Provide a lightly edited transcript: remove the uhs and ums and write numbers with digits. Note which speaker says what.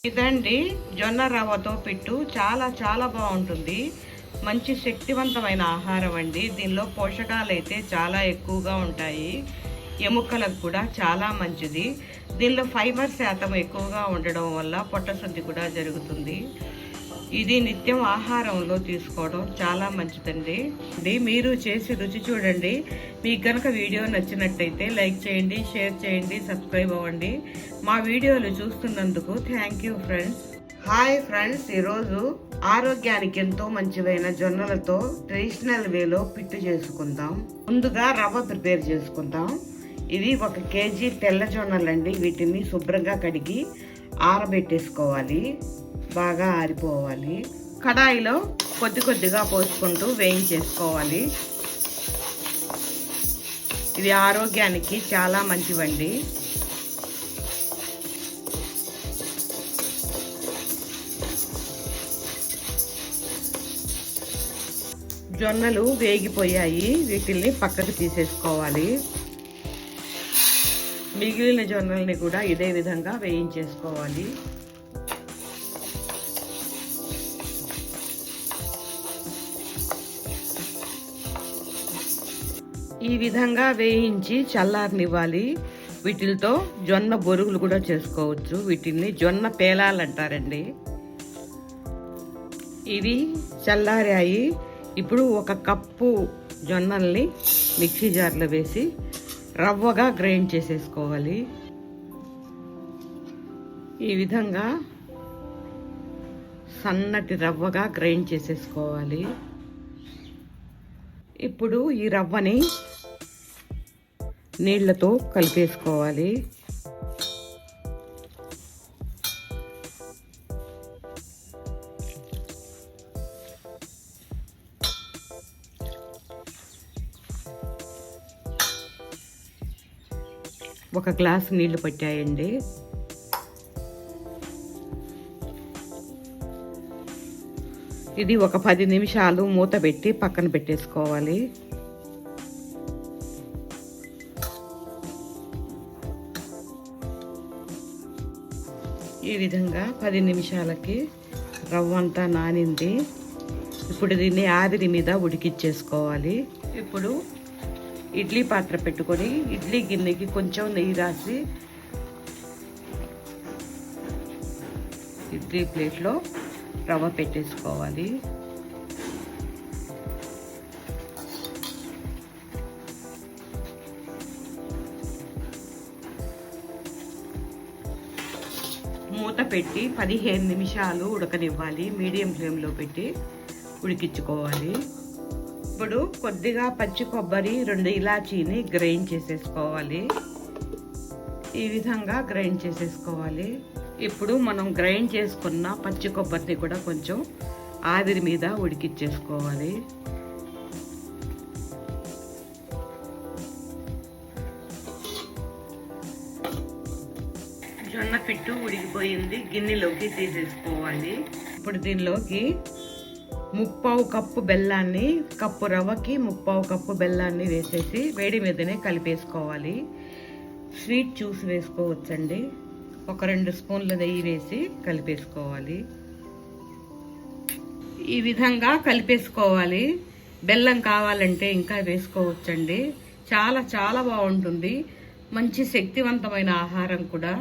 Speaker 1: ఇదండి జొన్న రవ్వతో పిట్టు. చాలా చాలా బాగుంటుంది. మంచి శక్తివంతమైన ఆహారం అండి. దీనిలో పోషకాలు అయితే చాలా ఎక్కువగా ఉంటాయి. ఎముకలకు కూడా చాలా మంచిది. దీనిలో ఫైబర్ శాతం ఎక్కువగా ఉండడం వల్ల పొట్టశుద్ధి కూడా జరుగుతుంది. ఇది నిత్యం ఆహారంలో తీసుకోవడం చాలా మంచిదండి. మీరు చేసి రుచి చూడండి. మీకు కనుక వీడియో నచ్చినట్టయితే లైక్ చేయండి, షేర్ చేయండి, సబ్స్క్రైబ్ అవ్వండి. మా వీడియోలు చూస్తున్నందుకు thank you friends. Hi friends, ఈరోజు ఆరోగ్యానికి ఎంతో మంచివైన జొన్నలతో ట్రెడిషనల్ వేలో పిట్టు చేసుకుందాం. ముందుగా రవ్వ ప్రిపేర్ చేసుకుందాం. ఇవి 1 కేజీ తెల్ల జొన్నలండి. వీటిని శుభ్రంగా కడిగి ఆరబెట్టేసుకోవాలి. బాగా ఆరిపోవాలి. కడాయిలో కొద్దిగా పోసుకుంటూ వేయించేసుకోవాలి. ఇది ఆరోగ్యానికి చాలా మంచివండి. జొన్నలు వేగిపోయాయి. వీటిల్ని పక్కకు తీసేసుకోవాలి. మిగిలిన జొన్నల్ని కూడా ఇదే విధంగా వేయించేసుకోవాలి. ఈ విధంగా వేయించి చల్లారనివ్వాలి. వీటితో జొన్న బొరుగులు కూడా చేసుకోవచ్చు. వీటిని జొన్న పేలాలు అంటారండి. ఇవి చల్లారాయి. ఇప్పుడు 1 కప్పు జొన్నల్ని మిక్సీ జార్లో వేసి రవ్వగా గ్రైండ్ చేసేసుకోవాలి. ఈ విధంగా సన్నటి రవ్వగా గ్రైండ్ చేసేసుకోవాలి. ఇప్పుడు ఈ రవ్వని నీళ్లతో కలిపేసుకోవాలి. ఒక గ్లాసు నీళ్లు పట్టాయండి. ఇది ఒక 10 నిమిషాలు మూత పెట్టి పక్కన పెట్టేసుకోవాలి. ఈ విధంగా 10 నిమిషాలకి రవ్వ అంతా నానింది. ఇప్పుడు దీన్ని ఆవిరి మీద ఉడికిచ్చేసుకోవాలి. ఇప్పుడు ఇడ్లీ పాత్ర పెట్టుకొని ఇడ్లీ గిన్నెకి కొంచెం నెయ్యి రాసి ఇడ్లీ ప్లేట్లో రవ్వ పెట్టేసుకోవాలి. మూత పెట్టి 15 నిమిషాలు ఉడకనివ్వాలి. మీడియం ఫ్లేమ్లో పెట్టి ఉడికించుకోవాలి. ఇప్పుడు కొద్దిగా పచ్చి కొబ్బరి, 2 ఇలాచీని గ్రైండ్ చేసేసుకోవాలి. ఈ విధంగా గ్రైండ్ చేసేసుకోవాలి. ఇప్పుడు మనం గ్రైండ్ చేసుకున్న పచ్చి కొబ్బరిని కూడా కొంచెం ఆవిరి మీద ఉడికిచ్చేసుకోవాలి. జొన్న పిట్టు ఉడికిపోయింది. గిన్నెలోకి తీసేసుకోవాలి. ఇప్పుడు దీనిలోకి 3/4 కప్పు బెల్లాన్ని, కప్పు రవ్వకి 3/4 కప్పు బెల్లాన్ని వేసేసి వేడి మీదనే కలిపేసుకోవాలి. స్వీట్ చూసి వేసుకోవచ్చండి. ఒక 2 స్పూన్ల నెయ్యి వేసి కలిపేసుకోవాలి. ఈ విధంగా కలిపేసుకోవాలి. బెల్లం కావాలంటే ఇంకా వేసుకోవచ్చండి. చాలా చాలా బాగుంటుంది. మంచి శక్తివంతమైన ఆహారం కూడా.